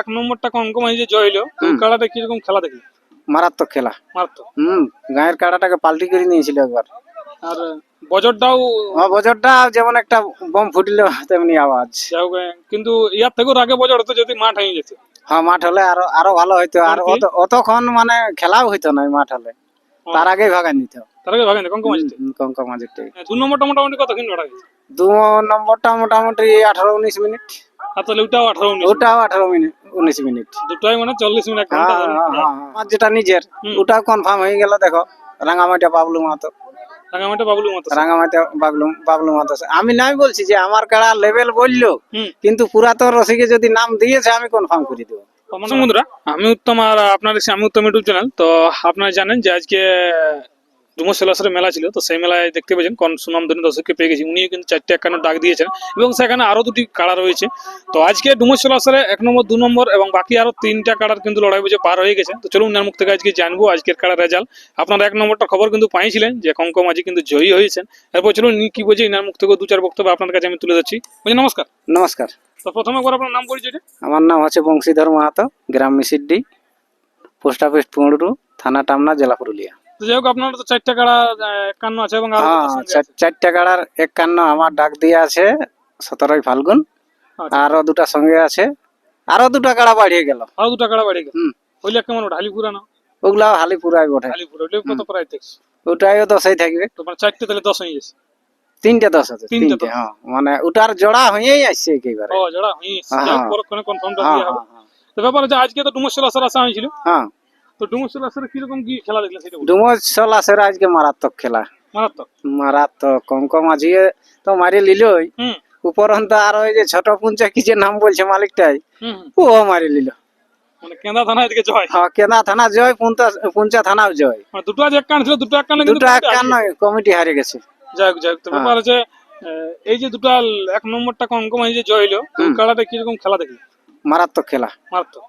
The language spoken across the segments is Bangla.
এক নম্বরটা কঙ্কমাঝি যে জয় হলো, ওই কাড়াটা কিরকম খেলা দেখলি? মারাত্মক খেলা। মারাত্মক। গায়ের কাড়াটাকে পাল্টি করে নিয়েছিল একবার। আর বজরটাও বজরটা যেমন একটা বম ফুটিল তেমনি আওয়াজ। যাও গে, কিন্তু ইয়ার থেকেও আগে বজর হতো যদি মাঠ হয়ে যেত। হ্যাঁ, মাঠ হলে আরো আরো ভালো হইতো। আর অতক্ষণ মানে খেলাও হইতো না মাঠ হলে, তার আগেই ভাগান দিত। তার আগে ভাগেন কঙ্কমাঝিতে। কঙ্কমাঝিটাই। 2 নম্বরটা মোটামুটি কতক্ষণ লড়াই হয়েছে? 2 নম্বরটা মোটামুটি 18-19 মিনিট। আর তাহলে ওটাও 18-19? ওটাও 18-19 মিনিট। দুটাই মানে 40 মিনিট, এক ঘন্টা ধরে। আমার যেটা নিজের, ওটাও কনফার্ম হয়ে গেল। দেখো, রাঙামাটিয়া বাবলু মাহাতো। রাঙামাটি বাবলু মাতো। রাঙামাটিয়া বাবলু মাহাতো। আমি নাই বলছি যে আমার কাড়া লেভেল বললো, কিন্তু পুরাতন রসিকে যদি নাম দিয়েছে আমি কনফার্ম করে দেবো। বন্ধুরা, আমি উত্তম আর আপনার আমি উত্তম ইউটিউব চ্যানেল। তো আপনারা জানেন যে আজকে ডুমুরসোলাসের মেলা ছিল, তো সেই মেলায় দেখতে পেয়েছেন কোন সুনামধন্য দর্শককে পেয়ে গেছি। উনিও কিন্তু 4টে 51 ডাক দিয়েছেন এবং সেখানে আরো 2টি কাড়া রয়েছে। তো আজকে ডুমুরসোলাসের 1 নম্বর 2 নম্বর এবং বাকি আরো 3টা কাড়ার কিন্তু লড়াই বুঝে পার হয়ে গেছে। তো চলুন ওনার মুখ থেকে আজকে জানবো আজকের কাড়ার রেজাল্ট। আপনারা 1 নম্বরটা খবর কিন্তু পাইছিলেন যে কঙ্কমাঝি কিন্তু জয়ী হয়েছেন। এরপর চলুন কি বোঝে ইনার মুখ থেকে 2-4 বক্তব্য আপনার কাছে আমি তুলে যাচ্ছি। নমস্কার। নমস্কার। তো প্রথমে একবার আপনার নাম পরিচয়টা। আমার নাম হচ্ছে বংশীধর মাহাতো, গ্রাম মিসিড্ডি, পোস্ট অফিস পুঁড়রু, থানা টামনা, জেলা পুরুলিয়া। তো যাই হোক, আপনার তো 4টে কাড়া 51 আছে এবং আরো 4টে কাড়ার 51 আমার ডাক দিয়ে আছে 17ই ফাল্গুন। আরো 2টা সঙ্গে আছে, আরো 2টা কাড়া বাড়িয়ে গেল। আরো 2টা কাড়া বাড়িয়ে গেল। ওইলা কেমন ওটা হালিপুরা না? ওগুলা হালিপুরাই বটে। হালিপুরা ওইটা কত প্রাইস দেখছি? ওটাইও 10ই থাকবে। তো মানে 4টে তাহলে 10 হয়ে গেছে। 3টে 10 আছে। 3টে, হ্যাঁ, মানে ওটার জোড়া হয়েই আসছে একেবারে। ও, জোড়া হয়েছে। যাক, পরক্ষণে কনফার্মটা দিয়ে হবে। তো ব্যাপার যে আজকে তো ডুমুরসোলাসের আসা হয়েছিল। হ্যাঁ। তো ডুমুরসোলাসের কিরকম কি খেলা দেখলেন সেটা বলুন। ডুমুরসোলাসের আজকে মারাত্মক খেলা। মারাত্মক। মারাত্মক। কঙ্কমাঝি তো মারি লিলই, উপরন্ত আর ওই যে ছোট পুঞ্চা কি যে নাম বলছে মালিকটাই, ও মারি লিল। মানে কেন্দা থানা এদিকে জয়। হ্যাঁ, কেন্দা থানা জয়, পুঞ্চা থানাও জয়। মানে দুটো আজ 51 ছিল, দুটো 51 দুটো 51 কমিটি হারে গেছে। যাক যাক, তো ব্যাপার আছে এই যে দুটো 1 নম্বরটা কঙ্কমাঝি যে জয় হলো, ওই কাড়াটা কিরকম খেলা দেখলি? মারাত্মক খেলা। মারাত্মক।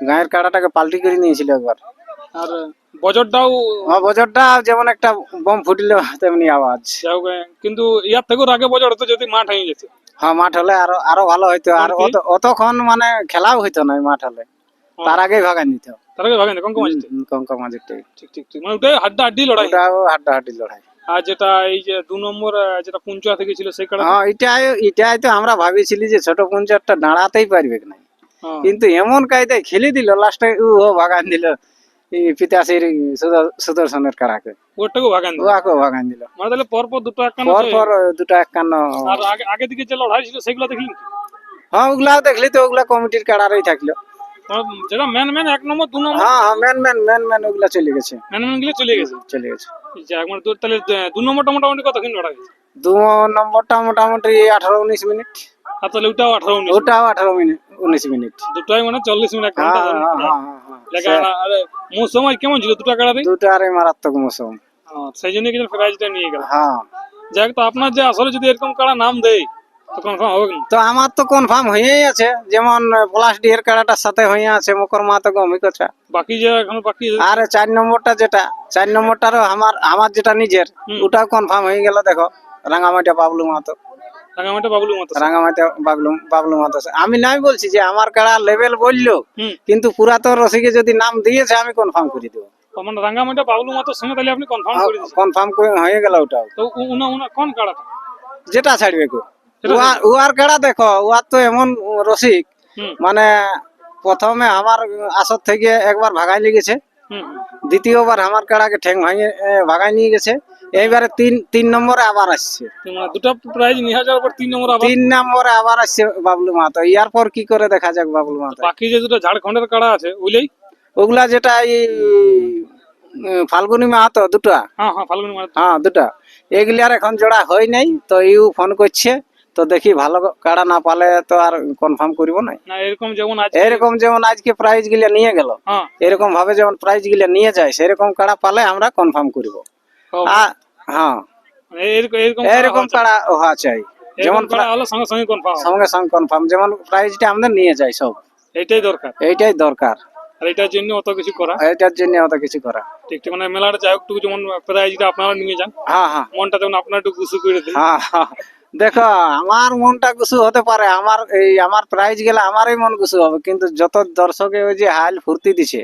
গায়ের কাড়াটাকে পাল্টি করে নিয়েছিল একবার। আর বজরটাও বজরটা যেমন একটা বম ফুটিল তেমনি আওয়াজ। যাও গে, কিন্তু ইয়ার থেকেও আগে বজর হতো যদি মাঠ হয়ে যেত। হ্যাঁ, মাঠ হলে আরো আরো ভালো হইতো। আর অতক্ষণ মানে খেলাও হইতো না মাঠ হলে, তার আগেই ভাগান দিত। তার আগে ভাগেন কঙ্কমাঝিতে। কঙ্কমাঝিটাই। ঠিক ঠিক ঠিক, মানে ওটাই হাড্ডাহাড্ডি লড়াই। ওটাও হাড্ডাহাড্ডি লড়াই। আর যেটা এই যে 2 নম্বর যেটা পুঞ্চা থেকে ছিল সেই কাড়া, হ্যাঁ, এটাই তো আমরা ভাবিছিলি যে ছোট পুঞ্চারটা দাঁড়াতেই পারবে না, কিন্তু এমন কায়দায় খেলে দিল লাস্টে, ও ভাগান দিল পিতাশ্রী সুদর্শনের কাড়াকে। ওটাকেও ভাগান দিল। ওকেও ভাগান দিল। মানে তাহলে পরপর দুটো 51 পরপর দুটো 51। আর আগে দিকে যে লড়াই ছিল সেগুলো দেখলি? হ্যাঁ, ওগুলাও দেখলি তো, ওগুলা কমিটির কাড়ারই থাকলো। যেটা মেন 1 নম্বর 2 নম্বর। হ্যাঁ, মেন ওগুলা চলে গেছে। মেন গুলো চলে গেছে। যাক, মানে তাহলে 2 নম্বরটা মোটামুটি কতক্ষণ লড়াই হয়েছে? 2 নম্বরটা মোটামুটি 18-19 মিনিট। আর তাহলে ওটাও 18-19? ওটাও 18-19 মিনিট। দুটাই মানে 40 মিনিট, এক ঘন্টা ধরে। আরে মৌসুম কেমন ছিল দুটা কাড়ারই? দুটারই মারাত্মক মৌসুম। সেই জন্য কিন্তু প্রাইজটা নিয়ে গেল। হ্যাঁ। যাক, তো আপনার যে আসলে যদি এরকম কাড়া নাম দেয় তো কনফার্ম হবে না? তো আমার তো কনফার্ম হয়েই আছে, যেমন পলাশ ডিহের কাড়াটার সাথে হয়ে আছে মকর মাহাতো গমিকচা। বাকি যে এখন বাকি আর 4 নম্বরটা যেটা 4 নম্বরটারও আমার যেটা নিজের, ওটাও কনফার্ম হয়ে গেল। দেখো, রাঙামাটিয়া বাবলু মাহাতো। রাঙামাটি বাবলু মাতো। রাঙামাটিয়া বাবলু মাহাতো। আমি নাই বলছি যে আমার কাড়া লেভেল বললো, কিন্তু পুরাতন রসিকে যদি নাম দিয়েছে আমি কনফার্ম করে দেবো। মানে রাঙামাটি বাবলু মাতোর সঙ্গে তাহলে আপনি কনফার্ম করে দিয়েছেন? কনফার্ম হয়ে গেল ওটাও। তো উনা কোন কাড়াটা? যেটা ছাড়বে গো, উয়ার কাড়া দেখো, উয়ার তো এমন রসিক, মানে প্রথমে আমার আসর থেকে একবার ভাগাই লেগেছে, দ্বিতীয়বার আমার কাড়াকে ঠ্যাং ভাগাই নিয়ে গেছে, এইবারে 3 নম্বরে আবার আসছে। দুটো প্রাইজ নিয়ে যাওয়ার পর 3 নম্বর আবার 3 নম্বরে আবার আসছে বাবলু মাহাতো। ইয়ার পর কি করে দেখা যাক বাবলু মাহাতো। বাকি যে দুটো ঝাড়খণ্ডের কাড়া আছে ওগুলা যেটা এই ফাল্গুনি মাহাতো দুটা। হ্যাঁ ফাল্গুনি মাহাতো। হ্যাঁ, দুটা। এগুলার এখন জোড়া হয় নাই, তো ইউ ফোন করছে, তো দেখি ভালো কাড়া না পালে তো আর কনফার্ম করব না। এরকম যেমন আজকে প্রাইজ গুলা নিয়ে গেল, এরকম ভাবে যেমন প্রাইজ গুলা নিয়ে যায়, সেরকম কাড়া পালে আমরা কনফার্ম করব। হ্যাঁ, এরকম কাড়া হওয়া চাই, যেমন সঙ্গে সঙ্গে কনফার্ম, যেমন প্রাইজটা আমাদের নিয়ে যায় সব। এইটাই দরকার। আর এটার জন্য অত কিছু করা ঠিক ঠিক, মানে মেলাটা যাই হোক যেমন প্রাইজটা আপনারা নিয়ে যান। মনটা যেমন আপনার একটু খুশি করে দেয়। দেখো আমার মনটা খুশি হতে পারে, আমার প্রাইজ গেলে আমারই মন খুশি হবে, কিন্তু যত দর্শকে ওই যে হাইল ফুর্তি দিছে,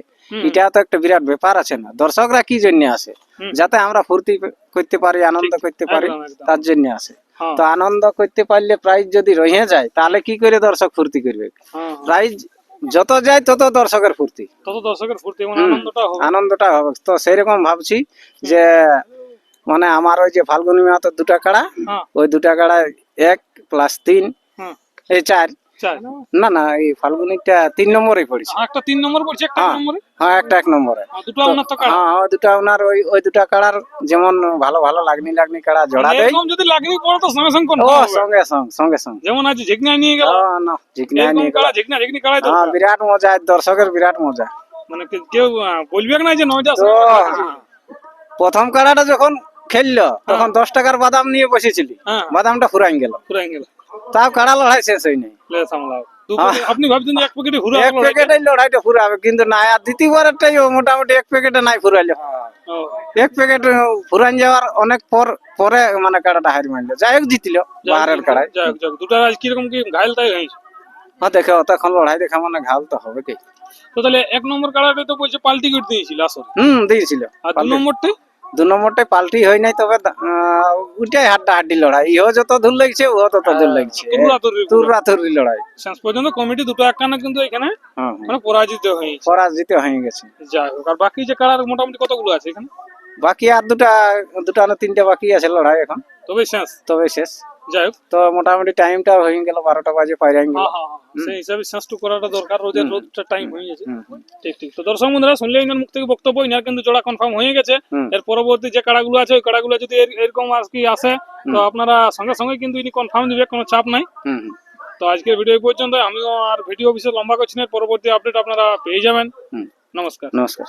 এটা তো একটা বিরাট ব্যাপার আছে না? দর্শকরা কি জন্য আসে? যাতে আমরা ফুর্তি করতে পারি, আনন্দ করতে পারি, একদম, একদম। তার জন্য আসে। হ্যাঁ, তো আনন্দ করতে পারলে প্রাইজ যদি রয়ে যায়, তাহলে কি করে দর্শক ফুর্তি করবে? হ্যাঁ, প্রাইজ যত যায় তত দর্শকের ফুর্তি, তত দর্শকের ফুর্তি এবং আনন্দটা হবে। আনন্দটা হবে। তো সেইরকম ভাবছি যে মানে আমার ওই যে ফাল্গুনী মাহাতো দুটা কাড়া, হ্যাঁ, ওই দুটা কাড়া 1+3 হ্যাঁ, এই 4, চাই। না এই ফাল্গুনিটা 3 নম্বরে পড়েছে। একটা 3 নম্বর পড়ছে, একটা হ্যাঁ, 1 নম্বরে। হ্যাঁ একটা 1 নম্বরে। দুটো আপনার তো কাড়া। হ্যাঁ ওই দুটা ওনার ওই দুটা কাড়ার যেমন ভালো ভালো লাগনি কাড়া জোড়া দেয়। এরকম যদি লাগনি পড়ে তো সঙ্গে সঙ্গে ও confirm হবে। সঙ্গে যেমন আজ ঝিকনা নিয়ে গেল, না জিকনা এরকম নিয়ে গেল। কাড়া ঝিকনি কাড়াই হ্যাঁ দরকার। বিরাট মজা, দর্শকের বিরাট মজা। মানে কেউ বলবে না যে নয়টা তো প্রথম কাড়াটা যখন খেললো তখন 10 টাকার বাদাম নিয়ে বসেছিলি, হ্যাঁ, বাদামটা ফুরাই গেল, পুরাই গেল। তাও কাড়া লড়াই শেষ হয় নাই। লে সামলাও। আপনি ভাবছেন যে এক প্যাকেটে ঘুরে এক প্যাকেটে লড়াইটা ফুরাবে, কিন্তু না, আর দ্বিতীয়বারটাই মোটামুটি এক প্যাকেটে নাই ফুরাইলো। এক প্যাকেট ফুরান যাওয়ার অনেক পরে মানে কাড়াটা হার মারলো, যাই হোক জিতল বাহারের কাড়ায়। যাক যাক, দুটা আজ কিরকম কি ঘায়ল তাই হয়েছে। হ্যাঁ দেখো তখন লড়াই দেখা মানে ঘাল তো হবে কি। তো তাহলে 1 নম্বর কাড়াটা তো বলছে পাল্টি করে দিয়েছিল আসলে। দিয়েছিল। আর 2 নম্বরটাই 2 নম্বরটাই পাল্টি হয় নাই, তবে ওইটাই হাড্ডাহাড্ডি লড়াই, ইহো যত দূর লাগছে ও তত দূর লাগছে, তুরাতুরি লড়াই। শেষ পর্যন্ত কমিটি দুটো একখানা কিন্তু এখানে হ্যাঁ, মানে পরাজিত হয়েছে। পরাজিত হয়ে গেছে। যাই হোক, আর বাকি যে কাড়ার মোটামুটি কতগুলো আছে এখানে? বাকি আর দুটা না 3টা বাকি আছে লড়াই এখন, তবে শেষ। তবে শেষ। যাই হোক, তো মোটামুটি টাইমটা হয়ে গেল 12টা বাজে পাইরাই গেল। হ্যাঁ হ্যাঁ হ্যাঁ, সেই হিসাবে শেষটু করাটা দরকার, রোদটা টাইম হয়ে গেছে। ঠিক ঠিক। তো দর্শক বন্ধুরা শুনলে ইনার মুখ থেকে বক্তব্য, ইনার কিন্তু জোড়া কনফার্ম হয়ে গেছে। এর পরবর্তী যে কাড়াগুলো আছে ওই কাড়াগুলো যদি এরকম আর কি আসে, তো আপনারা সঙ্গে সঙ্গে কিন্তু ইনি কনফার্ম দিবে, কোনো চাপ নাই। তো আজকের ভিডিও এই পর্যন্ত। আমিও আর ভিডিও বিশেষ লম্বা করছি না, পরবর্তী আপডেট আপনারা পেয়ে যাবেন। নমস্কার। নমস্কার।